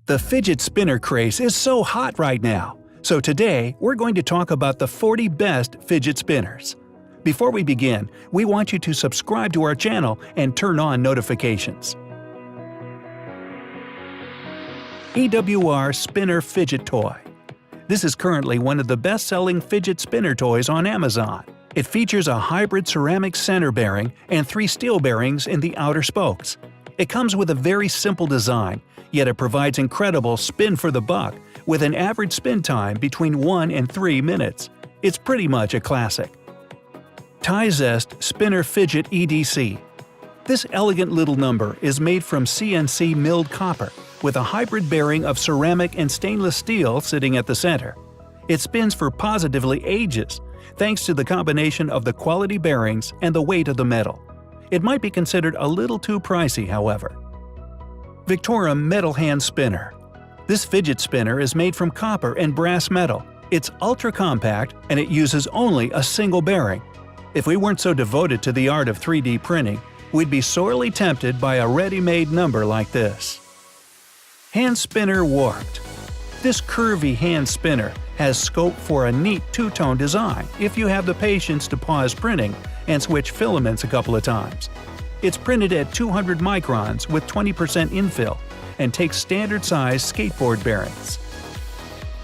The fidget spinner craze is so hot right now, so today we're going to talk about the 40 best fidget spinners. Before we begin, we want you to subscribe to our channel and turn on notifications. EWR Spinner Fidget Toy. This is currently one of the best-selling fidget spinner toys on Amazon. It features a hybrid ceramic center bearing and 3 steel bearings in the outer spokes. It comes with a very simple design, yet it provides incredible spin for the buck with an average spin time between 1 and 3 minutes. It's pretty much a classic. TYZEST Spinner Fidget EDC. This elegant little number is made from CNC milled copper, with a hybrid bearing of ceramic and stainless steel sitting at the center. It spins for positively ages, thanks to the combination of the quality bearings and the weight of the metal. It might be considered a little too pricey, however. VICTOREM Metal Hand Spinner. This fidget spinner is made from copper and brass metal. It's ultra-compact and it uses only a single bearing. If we weren't so devoted to the art of 3D printing, we'd be sorely tempted by a ready-made number like this. Hand Spinner Warped. This curvy hand spinner has scope for a neat two-tone design if you have the patience to pause printing and switch filaments a couple of times. It's printed at 200 microns with 20% infill and takes standard-size skateboard bearings.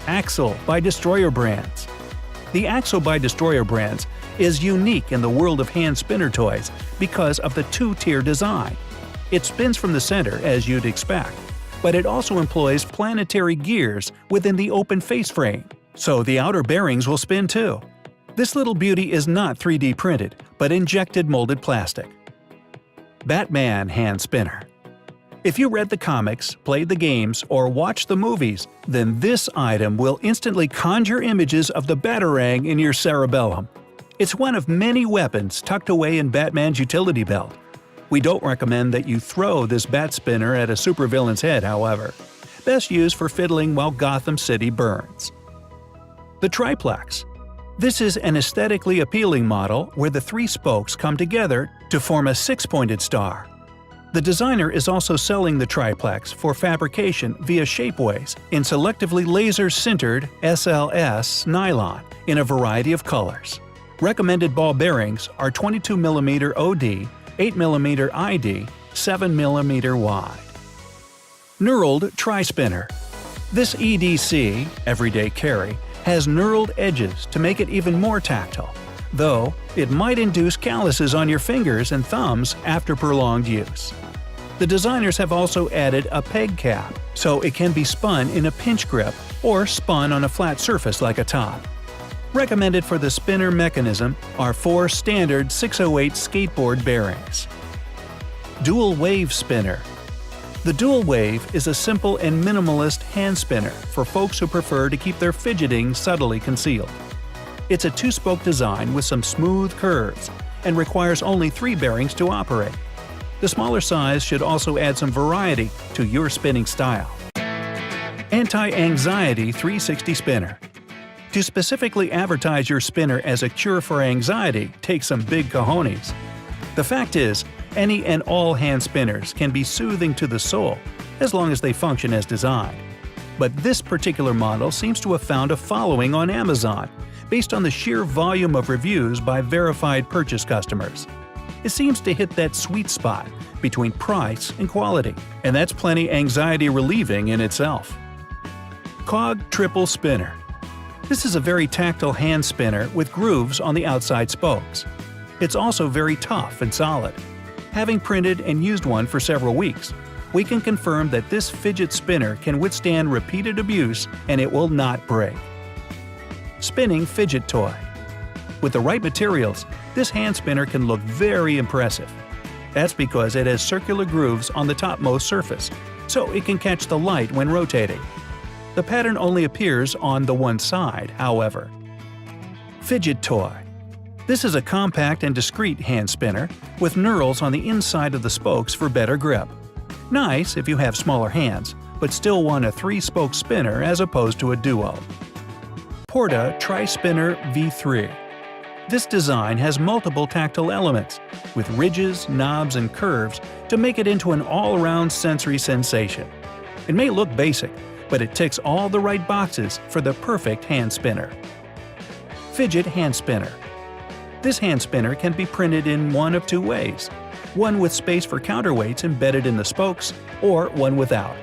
Axle by Destroyer Brands. The Axle by Destroyer Brands is unique in the world of hand spinner toys because of the two-tier design. It spins from the center as you'd expect, but it also employs planetary gears within the open face frame, so the outer bearings will spin too. This little beauty is not 3D printed, but injected molded plastic. Batman Hand Spinner. If you read the comics, played the games, or watched the movies, then this item will instantly conjure images of the Batarang in your cerebellum. It's one of many weapons tucked away in Batman's utility belt. We don't recommend that you throw this bat spinner at a supervillain's head, however. Best used for fiddling while Gotham City burns. The Triplex. This is an aesthetically appealing model where the 3 spokes come together to form a 6-pointed star. The designer is also selling the triplex for fabrication via Shapeways in selectively laser-sintered SLS nylon in a variety of colors. Recommended ball bearings are 22mm OD, 8mm ID, 7mm wide. Knurled Tri-Spinner. This EDC, everyday carry, has knurled edges to make it even more tactile, though it might induce calluses on your fingers and thumbs after prolonged use. The designers have also added a peg cap, so it can be spun in a pinch grip or spun on a flat surface like a top. Recommended for the spinner mechanism are 4 standard 608 skateboard bearings. Dual Wave Spinner. The Dual Wave is a simple and minimalist hand spinner for folks who prefer to keep their fidgeting subtly concealed. It's a 2-spoke design with some smooth curves and requires only 3 bearings to operate. The smaller size should also add some variety to your spinning style. Anti-Anxiety 360 Spinner. To specifically advertise your spinner as a cure for anxiety takes some big cojones. The fact is, any and all hand spinners can be soothing to the soul, as long as they function as designed. But this particular model seems to have found a following on Amazon, based on the sheer volume of reviews by verified purchase customers. It seems to hit that sweet spot between price and quality, and that's plenty anxiety-relieving in itself. Cog Triple Spinner. This is a very tactile hand spinner with grooves on the outside spokes. It's also very tough and solid. Having printed and used one for several weeks, we can confirm that this fidget spinner can withstand repeated abuse and it will not break. Spinning Fidget Toy. With the right materials, this hand spinner can look very impressive. That's because it has circular grooves on the topmost surface, so it can catch the light when rotating. The pattern only appears on the one side, however. Fidget Toy. This is a compact and discreet hand spinner with knurls on the inside of the spokes for better grip. Nice if you have smaller hands, but still want a 3-spoke spinner as opposed to a duo. Porta Tri-Spinner V3. This design has multiple tactile elements, with ridges, knobs, and curves to make it into an all-around sensory sensation. It may look basic, but it ticks all the right boxes for the perfect hand spinner. Fidget hand spinner. This hand spinner can be printed in one of two ways: one with space for counterweights embedded in the spokes, or one without.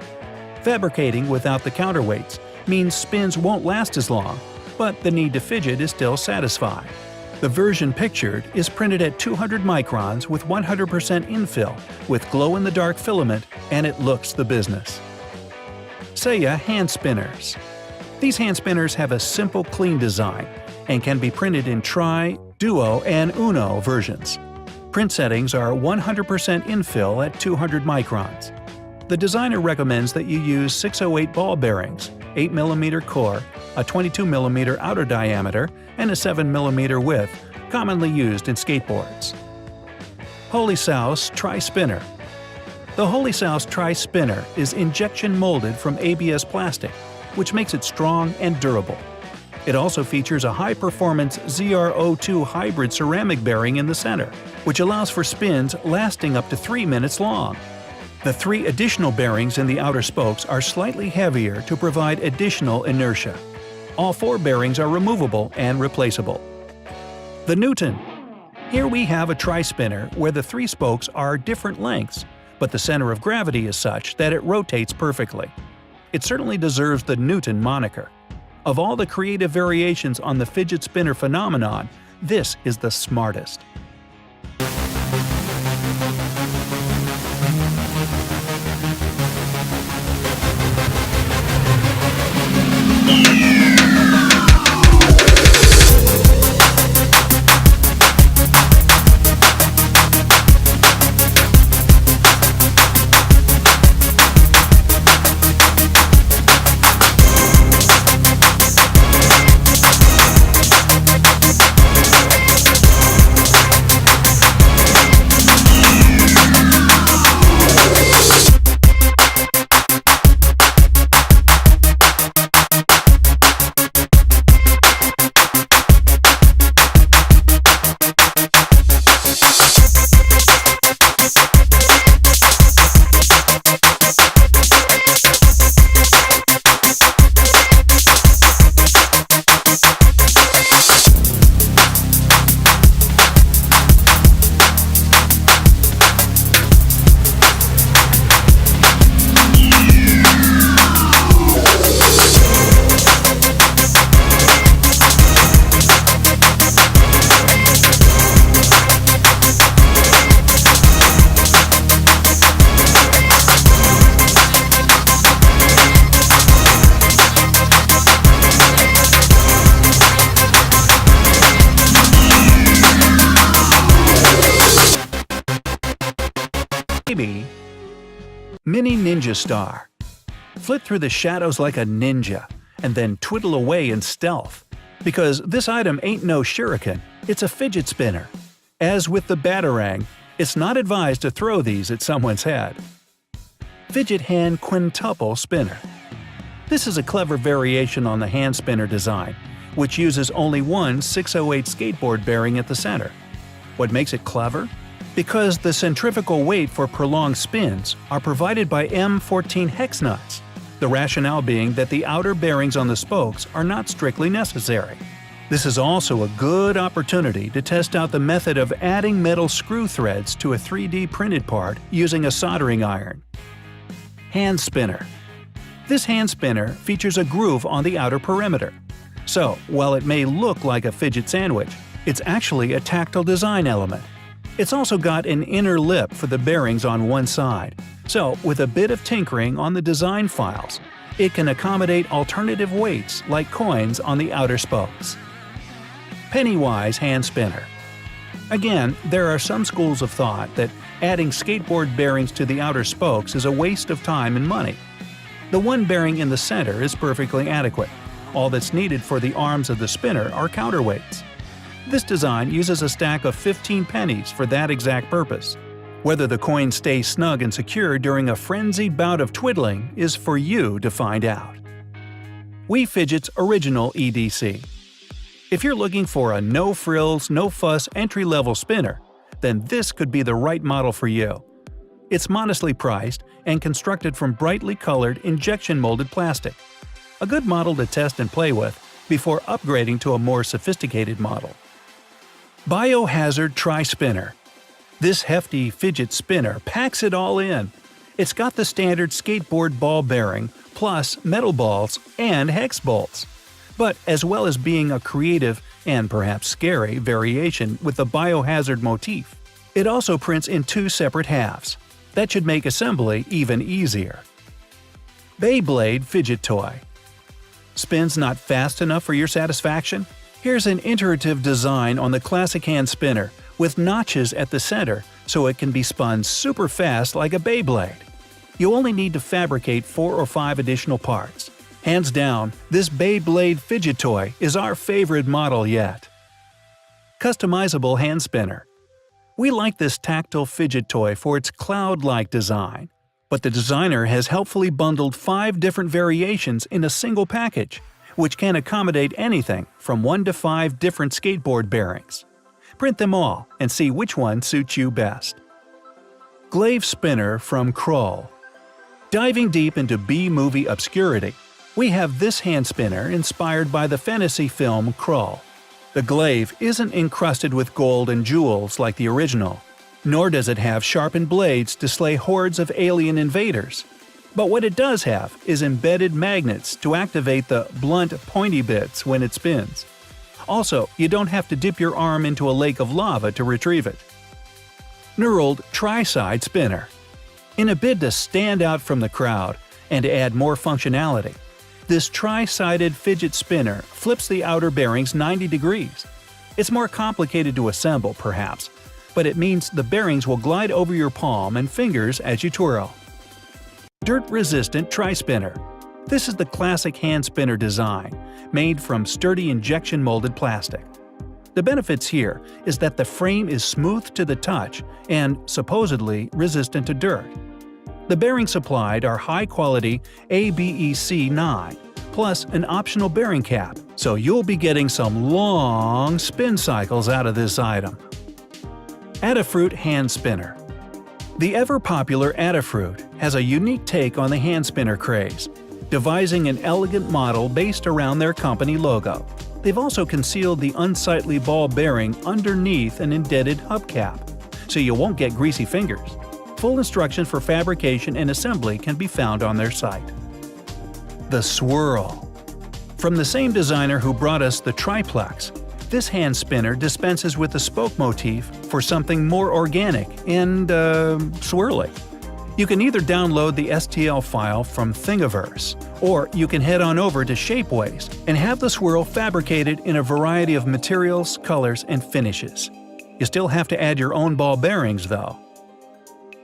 Fabricating without the counterweights means spins won't last as long, but the need to fidget is still satisfied. The version pictured is printed at 200 microns with 100% infill with glow-in-the-dark filament, and it looks the business. Seiya hand spinners. These hand spinners have a simple, clean design and can be printed in Tri, Duo, and Uno versions. Print settings are 100% infill at 200 microns. The designer recommends that you use 608 ball bearings, 8mm core, a 22mm outer diameter, and a 7mm width, commonly used in skateboards. Holy Souse Tri-Spinner. The Holy Souse Tri-Spinner is injection molded from ABS plastic, which makes it strong and durable. It also features a high-performance ZR02 hybrid ceramic bearing in the center, which allows for spins lasting up to 3 minutes long. The 3 additional bearings in the outer spokes are slightly heavier to provide additional inertia. All 4 bearings are removable and replaceable. The Newton. Here we have a tri-spinner where the 3 spokes are different lengths, but the center of gravity is such that it rotates perfectly. It certainly deserves the Newton moniker. Of all the creative variations on the fidget spinner phenomenon, this is the smartest. Mini Ninja Star. Flit through the shadows like a ninja, and then twiddle away in stealth. Because this item ain't no shuriken, it's a fidget spinner. As with the Batarang, it's not advised to throw these at someone's head. Fidget Hand Quintuple Spinner. This is a clever variation on the hand spinner design, which uses only one 608 skateboard bearing at the center. What makes it clever? Because the centrifugal weight for prolonged spins are provided by M14 hex nuts, the rationale being that the outer bearings on the spokes are not strictly necessary. This is also a good opportunity to test out the method of adding metal screw threads to a 3D printed part using a soldering iron. Hand Spinner. This hand spinner features a groove on the outer perimeter. So, while it may look like a fidget sandwich, it's actually a tactile design element. It's also got an inner lip for the bearings on one side, so with a bit of tinkering on the design files, it can accommodate alternative weights like coins on the outer spokes. Pennywise Hand Spinner. Again, there are some schools of thought that adding skateboard bearings to the outer spokes is a waste of time and money. The one bearing in the center is perfectly adequate. All that's needed for the arms of the spinner are counterweights. This design uses a stack of 15 pennies for that exact purpose. Whether the coins stay snug and secure during a frenzied bout of twiddling is for you to find out. WeFidget's Original EDC. If you're looking for a no-frills, no-fuss entry-level spinner, then this could be the right model for you. It's modestly priced and constructed from brightly colored injection-molded plastic. A good model to test and play with before upgrading to a more sophisticated model. Biohazard Tri-Spinner. This hefty fidget spinner packs it all in. It's got the standard skateboard ball bearing, plus metal balls and hex bolts. But as well as being a creative and perhaps scary variation with the biohazard motif, it also prints in 2 separate halves. That should make assembly even easier. Beyblade Fidget Toy. Spins not fast enough for your satisfaction? Here's an iterative design on the classic hand spinner with notches at the center so it can be spun super fast like a Beyblade. You only need to fabricate 4 or 5 additional parts. Hands down, this Beyblade Fidget Toy is our favorite model yet. Customizable Hand Spinner. We like this tactile fidget toy for its cloud-like design, but the designer has helpfully bundled 5 different variations in a single package, which can accommodate anything from 1 to 5 different skateboard bearings. Print them all and see which one suits you best. Glaive Spinner from Kroll. Diving deep into B-movie obscurity, we have this hand spinner inspired by the fantasy film Kroll. The glaive isn't encrusted with gold and jewels like the original, nor does it have sharpened blades to slay hordes of alien invaders. But what it does have is embedded magnets to activate the blunt, pointy bits when it spins. Also, you don't have to dip your arm into a lake of lava to retrieve it. Knurled Tri-Side Spinner. In a bid to stand out from the crowd and to add more functionality, this tri-sided fidget spinner flips the outer bearings 90 degrees. It's more complicated to assemble, perhaps, but it means the bearings will glide over your palm and fingers as you twirl. Dirt-resistant Tri-Spinner. This is the classic hand spinner design, made from sturdy injection-molded plastic. The benefits here is that the frame is smooth to the touch and, supposedly, resistant to dirt. The bearings supplied are high-quality ABEC 9, plus an optional bearing cap, so you'll be getting some long spin cycles out of this item. Adafruit Hand Spinner. The ever-popular Adafruit has a unique take on the hand spinner craze, devising an elegant model based around their company logo. They've also concealed the unsightly ball bearing underneath an indented hubcap, so you won't get greasy fingers. Full instructions for fabrication and assembly can be found on their site. The Swirl. From the same designer who brought us the Triplex, this hand spinner dispenses with the spoke motif for something more organic and, swirly. You can either download the STL file from Thingiverse, or you can head on over to Shapeways and have the swirl fabricated in a variety of materials, colors, and finishes. You still have to add your own ball bearings, though.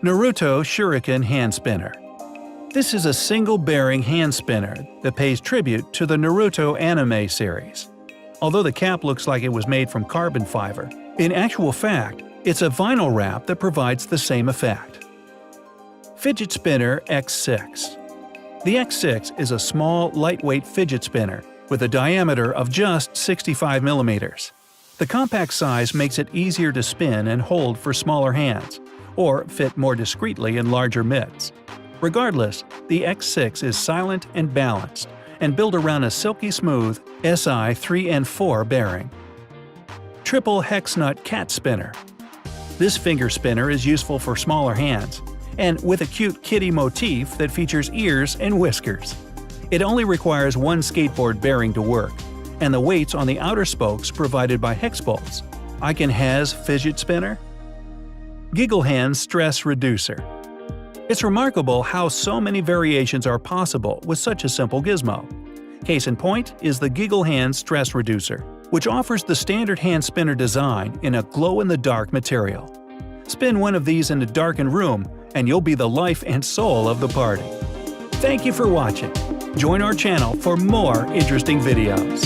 Naruto Shuriken Hand Spinner. This is a single-bearing hand spinner that pays tribute to the Naruto anime series. Although the cap looks like it was made from carbon fiber, in actual fact, it's a vinyl wrap that provides the same effect. Fidget Spinner X6. The X6 is a small, lightweight fidget spinner with a diameter of just 65 mm. The compact size makes it easier to spin and hold for smaller hands, or fit more discreetly in larger mitts. Regardless, the X6 is silent and balanced, and built around a silky smooth SI 3 and 4 bearing. Triple Hex Nut Cat Spinner. This finger spinner is useful for smaller hands, and with a cute kitty motif that features ears and whiskers. It only requires 1 skateboard bearing to work, and the weights on the outer spokes provided by hex bolts. I can has fidget spinner? Giggle Hand Stress Reducer. It's remarkable how so many variations are possible with such a simple gizmo. Case in point is the Giggle Hand Stress Reducer, which offers the standard hand spinner design in a glow-in-the-dark material. Spin one of these in a darkened room, and you'll be the life and soul of the party. Thank you for watching. Join our channel for more interesting videos.